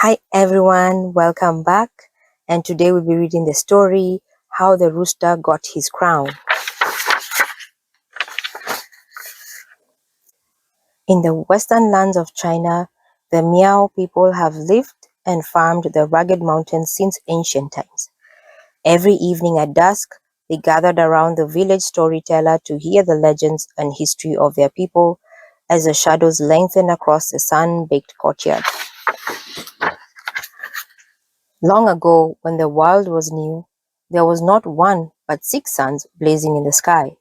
Hi everyone, welcome back. And today we'll be reading the story How the Rooster Got His Crown. In the western lands of China, the Miao people have lived and farmed the rugged mountains since ancient times. Every evening at dusk, they gathered around the village storyteller to hear the legends and history of their people as the shadows lengthened across the sun-baked courtyard. Long ago, when the world was new, there was not one but 6 suns blazing in the sky.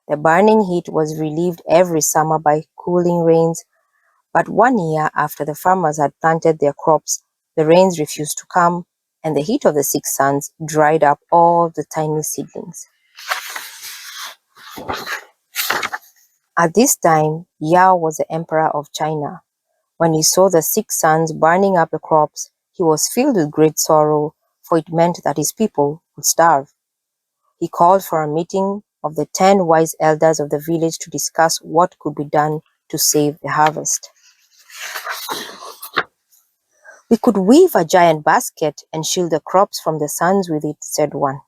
The burning heat was relieved every summer by cooling rains, but one year after the farmers had planted their crops, the rains refused to come, and the heat of the 6 suns dried up all the tiny seedlings. At this time, Yao was the emperor of China. When he saw the 6 suns burning up the crops, he was filled with great sorrow, for it meant that his people would starve. He called for a meeting of the 10 wise elders of the village to discuss what could be done to save the harvest. "We could weave a giant basket and shield the crops from the suns with it," said one.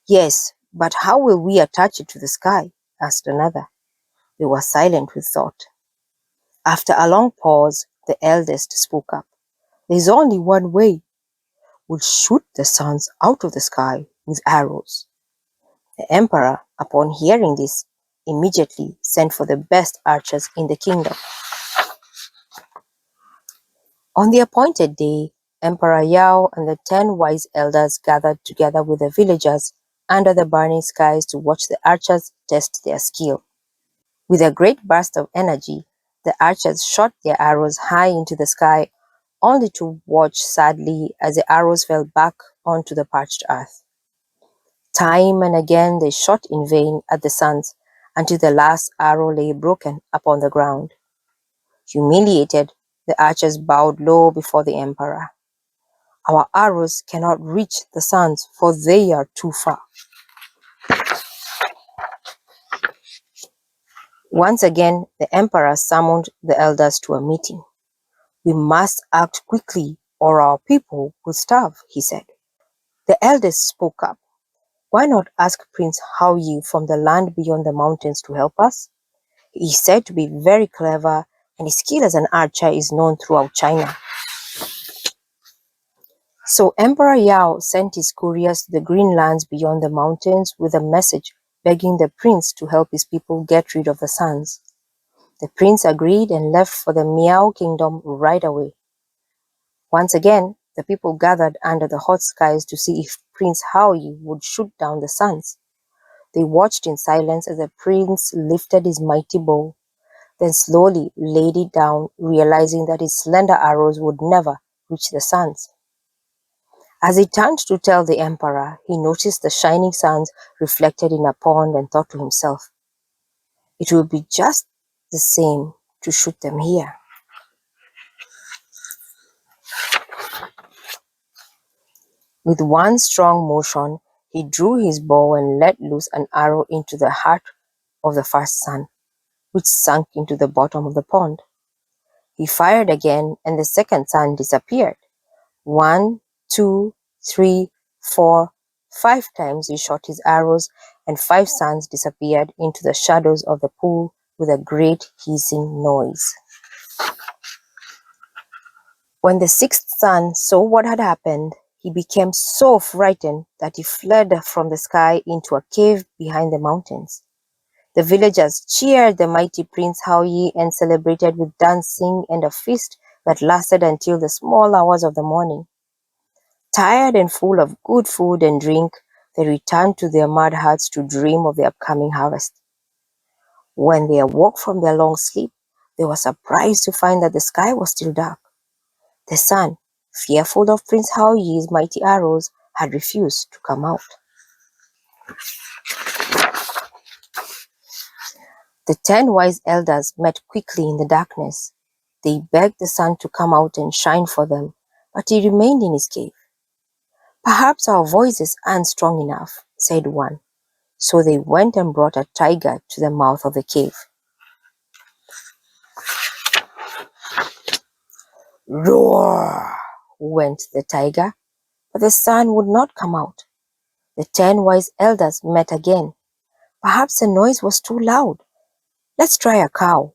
"Yes, but how will we attach it to the sky?" asked another. They were silent with thought. After a long pause, the eldest spoke up. "There's only one way. We'll shoot the suns out of the sky with arrows." The emperor, upon hearing this, immediately sent for the best archers in the kingdom. On the appointed day, Emperor Yao and the 10 wise elders gathered together with the villagers under the burning skies to watch the archers test their skill. With a great burst of energy, the archers shot their arrows high into the sky, only to watch sadly as the arrows fell back onto the parched earth. Time and again they shot in vain at the suns until the last arrow lay broken upon the ground. Humiliated, the archers bowed low before the emperor. "Our arrows cannot reach the suns, for they are too far." Once again, the emperor summoned the elders to a meeting. "We must act quickly, or our people will starve," he said. The eldest spoke up. "Why not ask Prince Haoyi from the land beyond the mountains to help us? He is said to be very clever, and his skill as an archer is known throughout China." So Emperor Yao sent his couriers to the green lands beyond the mountains with a message begging the prince to help his people get rid of the suns. The prince agreed and left for the Miao kingdom right away. Once again, the people gathered under the hot skies to see if Prince Haoyi would shoot down the suns. They watched in silence as the prince lifted his mighty bow, then slowly laid it down, realizing that his slender arrows would never reach the suns. As he turned to tell the emperor, he noticed the shining suns reflected in a pond and thought to himself, "It will be just the same to shoot them here." With one strong motion, he drew his bow and let loose an arrow into the heart of the first sun, which sank into the bottom of the pond. He fired again, and the second sun disappeared. 1, 2, 3, 4, 5 times he shot his arrows, and 5 suns disappeared into the shadows of the pool with a great hissing noise. When the 6th sun saw what had happened, he became so frightened that he fled from the sky into a cave behind the mountains. The villagers cheered the mighty Prince Haoyi and celebrated with dancing and a feast that lasted until the small hours of the morning. Tired and full of good food and drink, they returned to their mud huts to dream of the upcoming harvest. When they awoke from their long sleep, they were surprised to find that the sky was still dark. The sun, fearful of Prince Haoyi's mighty arrows, had refused to come out. The 10 wise elders met quickly in the darkness. They begged the sun to come out and shine for them, but he remained in his cave. "Perhaps our voices aren't strong enough," said one. So they went and brought a tiger to the mouth of the cave. "Roar!" went the tiger, but the sun would not come out. The 10 wise elders met again. Perhaps the noise was too loud. Let's try a cow.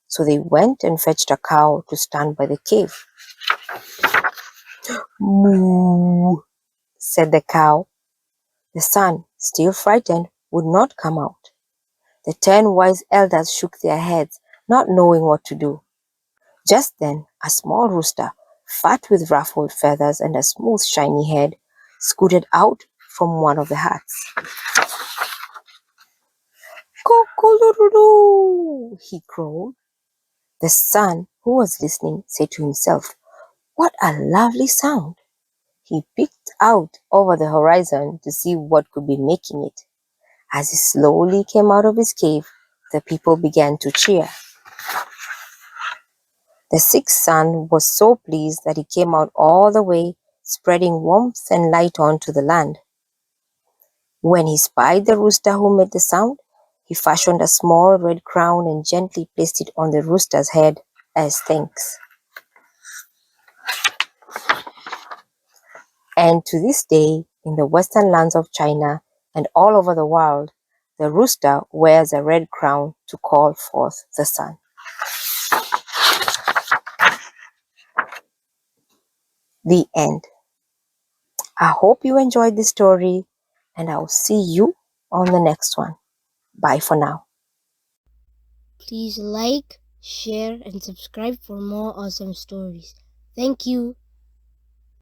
So they went and fetched a cow to stand by the cave. Moo, said the cow. The sun, still frightened, would not come out. The 10 wise elders shook their heads, not knowing what to do. Just then, a small rooster, fat with ruffled feathers and a smooth shiny head, scooted out from one of the huts. "Cock-a-doodle-doo," he crowed. The sun, who was listening, said to himself, "What a lovely sound!" He peeked out over the horizon to see what could be making it. As he slowly came out of his cave, the people began to cheer. The sixth son was so pleased that he came out all the way, spreading warmth and light onto the land. When he spied the rooster who made the sound, he fashioned a small red crown and gently placed it on the rooster's head as thanks. And to this day, in the western lands of China and all over the world, the rooster wears a red crown to call forth the sun. The end. I hope you enjoyed this story, and I'll see you on the next one. Bye for now. Please like, share, and subscribe for more awesome stories. Thank you.